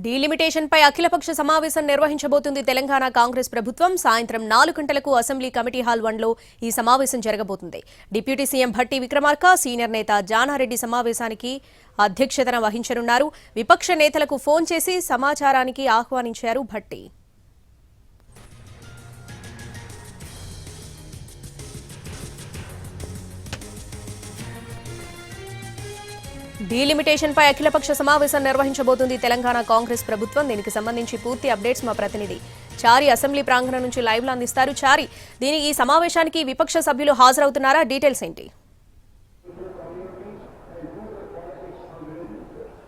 డీలిమిటేషన్పై అఖిలపక్ష సమావేశం నిర్వహించబోతుంది తెలంగాణ కాంగ్రెస్ ప్రభుత్వం. సాయంత్రం 4 గంటలకు అసెంబ్లీ కమిటీ హాల్ 1లో ఈ సమావేశం జరగబోతుంది. Deputy CM Bhatti Vikramarka, senior నేత జానారెడ్డి సమావేశానికి అధ్యక్షతన వహించనున్నారు. విపక్ష నేతలకు ఫోన్ చేసి సమాచారానికి ఆహ్వానించారు భట్టి. డీలిమిటేషన్పై అఖిలపక్ష సమావేశం నిర్వహించబోతుంది తెలంగాణ కాంగ్రెస్ ప్రభుత్వం. దీనికి సంబంధించి పూర్తి అప్డేట్స్ మా ప్రతినిధి చారి అసెంబ్లీ ప్రాంగణం నుంచి లైవ్ లో అందిస్తారు. చారి, ఈ సమావేశానికి విపక్ష సభ్యులు హాజరవుతున్నారా? డీటెయిల్స్ ఏంటి?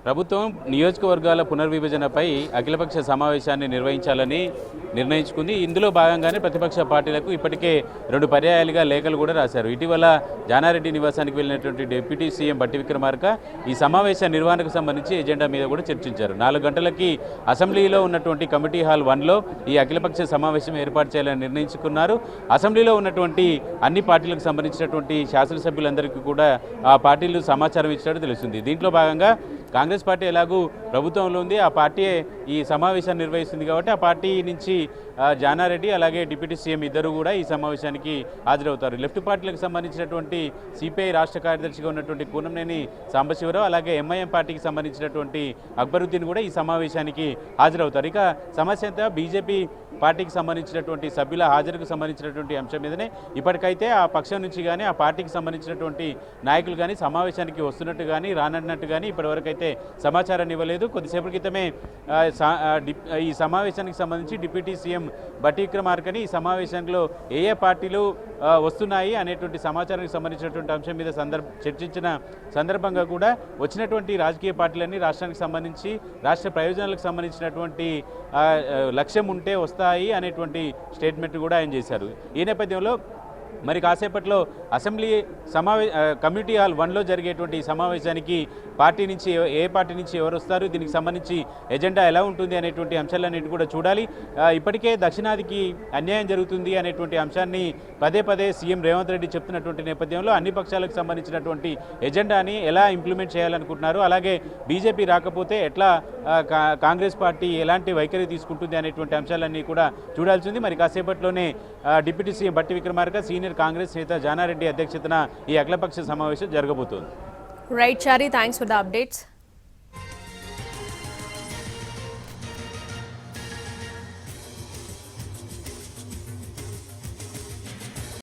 ప్రభుత్వం నియోజకవర్గాల పునర్విభజనపై అఖిలపక్ష సమావేశాన్ని నిర్వహించాలని నిర్ణయించుకుంది. ఇందులో భాగంగానే ప్రతిపక్ష పార్టీలకు ఇప్పటికే 2 పర్యాయాలుగా లేఖలు కూడా రాశారు. ఇటీవల జానారెడ్డి నివాసానికి వెళ్ళినటువంటి డిప్యూటీ సీఎం భట్టి విక్రమార్క ఈ సమావేశ నిర్వహణకు సంబంధించి ఎజెండా మీద కూడా చర్చించారు. 4 గంటలకి అసెంబ్లీలో ఉన్నటువంటి కమిటీ హాల్ 1లో ఈ అఖిలపక్ష సమావేశం ఏర్పాటు చేయాలని నిర్ణయించుకున్నారు. అసెంబ్లీలో ఉన్నటువంటి అన్ని పార్టీలకు సంబంధించినటువంటి శాసనసభ్యులందరికీ కూడా ఆ పార్టీలు సమాచారం ఇచ్చినట్టు తెలుస్తుంది. దీంట్లో భాగంగా కాంగ్రెస్ పార్టీ ఎలాగూ ప్రభుత్వంలో ఉంది, ఆ పార్టీ ఈ సమావేశాన్ని నిర్వహిస్తుంది కాబట్టి ఆ పార్టీ నుంచి జానారెడ్డి అలాగే డిప్యూటీ సీఎం ఇద్దరు కూడా ఈ సమావేశానికి హాజరవుతారు. లెఫ్ట్ పార్టీలకు సంబంధించినటువంటి సిపిఐ రాష్ట్ర కార్యదర్శిగా ఉన్నటువంటి కూనంనేని సాంబశివరావు అలాగే ఎంఐఎం పార్టీకి సంబంధించినటువంటి అక్బరుద్దీన్ కూడా ఈ సమావేశానికి హాజరవుతారు. ఇక సమస్య అంతా బీజేపీ పార్టీకి సంబంధించినటువంటి సభ్యుల హాజరుకు సంబంధించినటువంటి అంశం మీదనే ఇప్పటికైతే ఆ పక్షం నుంచి కానీ ఆ పార్టీకి సంబంధించినటువంటి నాయకులు కానీ సమావేశానికి వస్తున్నట్టు కానీ రానన్నట్టు కానీ ఇప్పటివరకు అయితే సమాచారాన్ని ఇవ్వలేదు. కొద్దిసేపటి క్రితమే ఈ సమావేశానికి సంబంధించి డిప్యూటీ సీఎం భట్టి విక్రమార్కని ఈ సమావేశంలో ఏ పార్టీలు వస్తున్నాయి అనేటువంటి సమాచారానికి సంబంధించినటువంటి అంశం మీద చర్చించిన సందర్భంగా కూడా వచ్చినటువంటి రాజకీయ పార్టీలన్నీ రాష్ట్రానికి సంబంధించి రాష్ట్ర ప్రయోజనాలకు సంబంధించినటువంటి లక్ష్యం ఉంటే వస్తాయి అనేటువంటి స్టేట్మెంట్ కూడా ఆయన చేశారు. ఈ నేపథ్యంలో మరి కాసేపట్లో అసెంబ్లీ కమ్యూనిటీ హాల్ 1లో జరిగేటువంటి సమావేశానికి పార్టీ నుంచి ఏ పార్టీ నుంచి ఎవరు వస్తారు, దీనికి సంబంధించి ఎజెండా ఎలా ఉంటుంది అనేటువంటి అంశాలన్నిటి కూడా చూడాలి. ఇప్పటికే దక్షిణాదికి అన్యాయం జరుగుతుంది అనేటువంటి అంశాన్ని పదే పదే సీఎం రేవంత్ రెడ్డి చెప్తున్నటువంటి నేపథ్యంలో అన్ని పక్షాలకు సంబంధించినటువంటి ఎజెండాని ఎలా ఇంప్లిమెంట్ చేయాలనుకుంటున్నారు, అలాగే బీజేపీ రాకపోతే ఎట్లా కాంగ్రెస్ పార్టీ ఎలాంటి వైఖరి తీసుకుంటుంది అనేటువంటి అంశాలన్నీ కూడా చూడాల్సింది. మరి కాసేపట్లోనే deputy CM Bhatti Vikramarka, senior Congress నేత జానారెడ్డి అధ్యక్షతన ఈ అఖిలపక్ష సమావేశం జరగబోతోంది. Right Chari, thanks for the updates.